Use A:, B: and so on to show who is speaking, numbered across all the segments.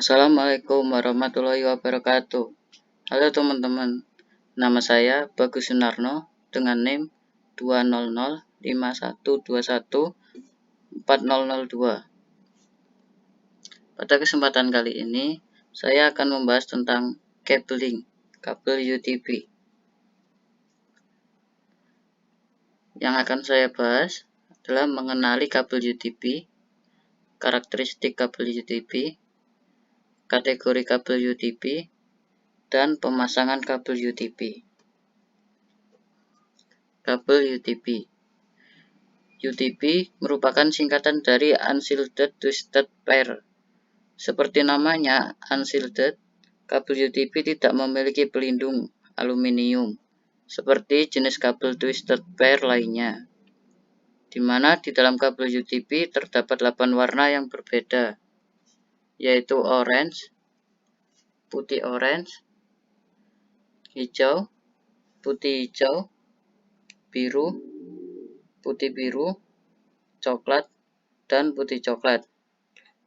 A: Assalamualaikum warahmatullahi wabarakatuh. Halo teman-teman, nama saya Bagus Sunarno dengan NIM 20051214002. Pada kesempatan kali ini, saya akan membahas tentang cabling, kabel UTP. Yang akan saya bahas adalah mengenali kabel UTP, karakteristik kabel UTP, kategori kabel UTP, dan pemasangan kabel UTP. Kabel UTP. UTP merupakan singkatan dari Unshielded Twisted Pair. Seperti namanya, unshielded, kabel UTP tidak memiliki pelindung aluminium, seperti jenis kabel twisted pair lainnya, di mana di dalam kabel UTP terdapat 8 warna yang berbeda, yaitu orange, putih orange, hijau, putih hijau, biru, putih biru, coklat, dan putih coklat,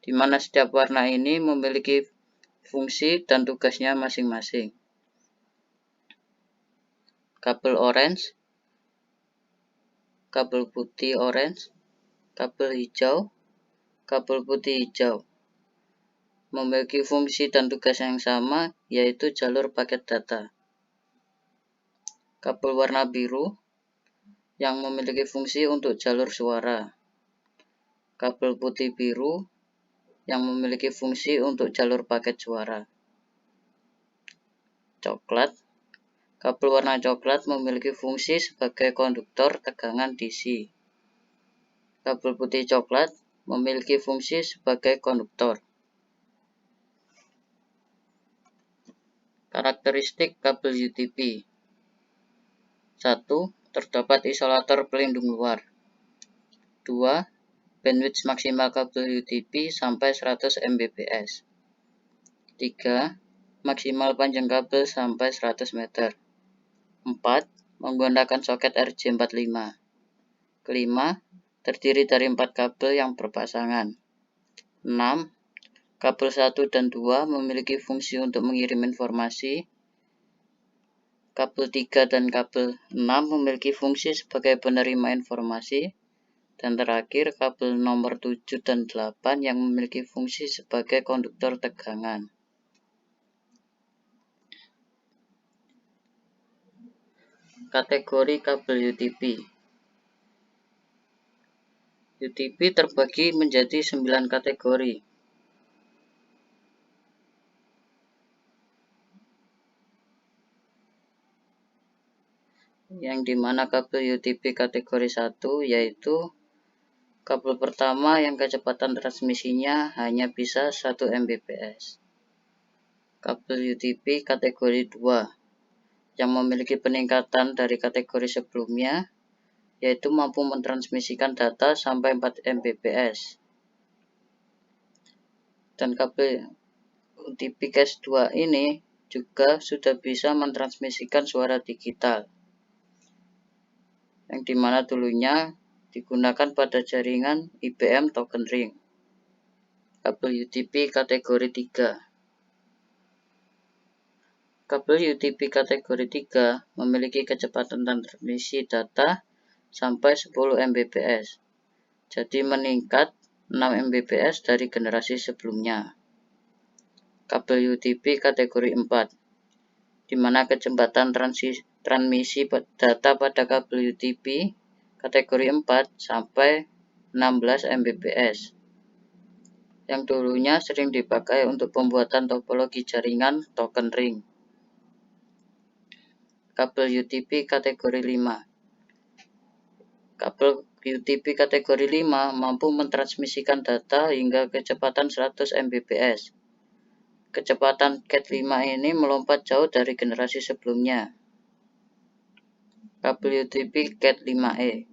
A: di mana setiap warna ini memiliki fungsi dan tugasnya masing-masing. Kabel orange, kabel putih orange, kabel hijau, kabel putih hijau memiliki fungsi dan tugas yang sama, yaitu jalur paket data. Kabel warna biru yang memiliki fungsi untuk jalur suara. Kabel putih biru yang memiliki fungsi untuk jalur paket suara. Coklat, kabel warna coklat memiliki fungsi sebagai konduktor tegangan DC. Kabel putih coklat memiliki fungsi sebagai konduktor. Karakteristik kabel UTP. 1. Terdapat isolator pelindung luar. 2. Bandwidth maksimal kabel UTP sampai 100 Mbps. 3. Maksimal panjang kabel sampai 100 meter. 4. Menggunakan soket RJ45. Kelima, terdiri dari 4 kabel yang berpasangan. 6. Kabel 1 dan 2 memiliki fungsi untuk mengirim informasi. Kabel 3 dan kabel 6 memiliki fungsi sebagai penerima informasi. Dan terakhir, kabel nomor 7 dan 8 yang memiliki fungsi sebagai konduktor tegangan. Kategori kabel UTP. UTP terbagi menjadi 9 kategori. Yang dimana kabel UTP kategori 1 yaitu kabel pertama yang kecepatan transmisinya hanya bisa 1 Mbps. Kabel UTP kategori 2 yang memiliki peningkatan dari kategori sebelumnya, yaitu mampu mentransmisikan data sampai 4 Mbps. Dan kabel UTP Case 2 ini juga sudah bisa mentransmisikan suara digital, yang dimana dulunya digunakan pada jaringan IBM Token Ring. Kabel UTP kategori 3. Kabel UTP kategori 3 memiliki kecepatan transmisi data sampai 10 Mbps, jadi meningkat 6 Mbps dari generasi sebelumnya. Kabel UTP kategori 4, di mana kecepatan transmisi data pada kabel UTP kategori 4 sampai 16 Mbps, yang dulunya sering dipakai untuk pembuatan topologi jaringan token ring. Kabel UTP kategori 5. Kabel UTP kategori 5 mampu mentransmisikan data hingga kecepatan 100 Mbps. Kecepatan CAT5 ini melompat jauh dari generasi sebelumnya. Kabel UTP CAT5e.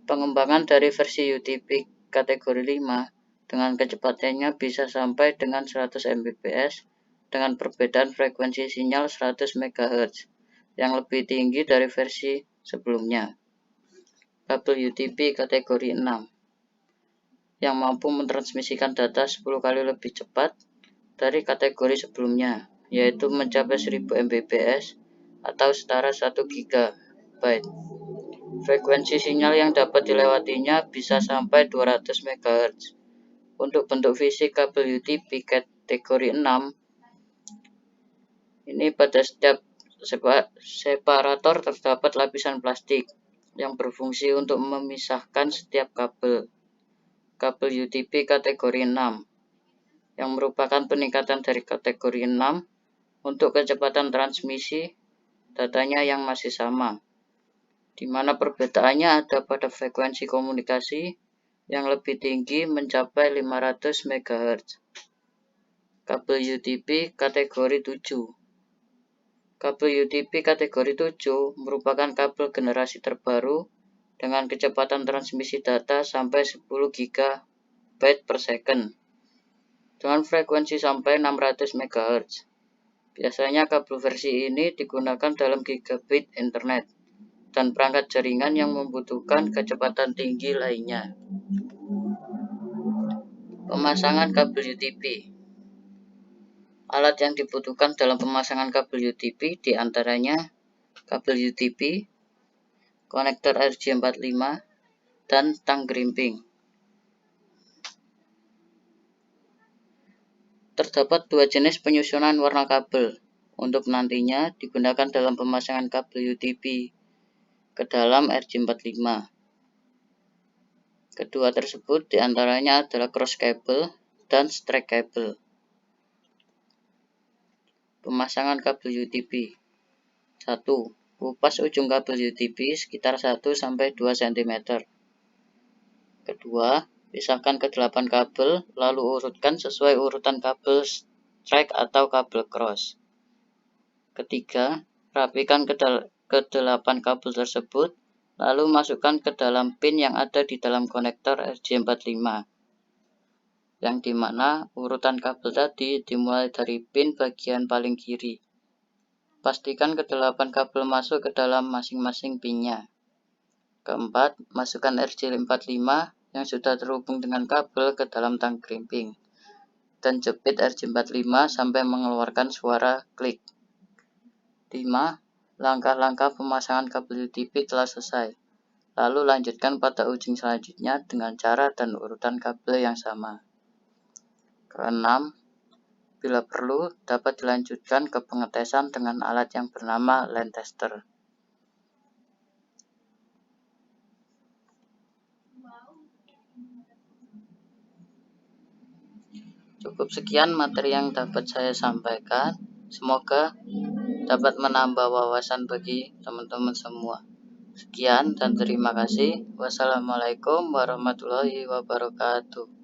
A: Pengembangan dari versi UTP kategori 5 dengan kecepatannya bisa sampai dengan 100 Mbps dengan perbedaan frekuensi sinyal 100 MHz yang lebih tinggi dari versi sebelumnya. Kabel UTP kategori 6 yang mampu mentransmisikan data 10 kali lebih cepat dari kategori sebelumnya, yaitu mencapai 1000 Mbps atau setara 1 GB. Frekuensi sinyal yang dapat dilewatinya bisa sampai 200 MHz. Untuk bentuk fisik kabel UTP kategori 6, ini pada setiap separator terdapat lapisan plastik yang berfungsi untuk memisahkan setiap kabel. Kabel UTP kategori 6 yang merupakan peningkatan dari kategori 6 untuk kecepatan transmisi datanya yang masih sama, di mana perbedaannya ada pada frekuensi komunikasi yang lebih tinggi mencapai 500 MHz. Kabel UTP kategori 7. Kabel UTP kategori 7 merupakan kabel generasi terbaru dengan kecepatan transmisi data sampai 10 GB per second dengan frekuensi sampai 600 MHz. Biasanya kabel versi ini digunakan dalam gigabit internet dan perangkat jaringan yang membutuhkan kecepatan tinggi lainnya. Pemasangan kabel UTP. Alat yang dibutuhkan dalam pemasangan kabel UTP diantaranya kabel UTP, konektor RJ45, dan tang grimping. Terdapat dua jenis penyusunan warna kabel untuk nantinya digunakan dalam pemasangan kabel UTP ke dalam RJ45. Kedua tersebut diantaranya adalah cross cable dan straight cable. Pemasangan kabel UTP. 1. Kupas ujung kabel UTP sekitar 1-2 cm. Kedua, pisahkan ke 8 kabel, lalu urutkan sesuai urutan kabel straight atau kabel cross. Ketiga, rapikan ke 8 kabel tersebut, lalu masukkan ke dalam pin yang ada di dalam konektor RJ45. Yang dimana urutan kabel tadi dimulai dari pin bagian paling kiri. Pastikan ke-8 kabel masuk ke dalam masing-masing pinnya. Keempat, masukkan RJ45 yang sudah terhubung dengan kabel ke dalam tang grimping dan jepit RJ45 sampai mengeluarkan suara klik. 5. Langkah-langkah pemasangan kabel UTP telah selesai. Lalu lanjutkan pada ujung selanjutnya dengan cara dan urutan kabel yang sama. Keenam, bila perlu dapat dilanjutkan ke pengetesan dengan alat yang bernama line tester. Cukup sekian materi yang dapat saya sampaikan. Semoga dapat menambah wawasan bagi teman-teman semua. Sekian dan terima kasih. Wassalamualaikum warahmatullahi wabarakatuh.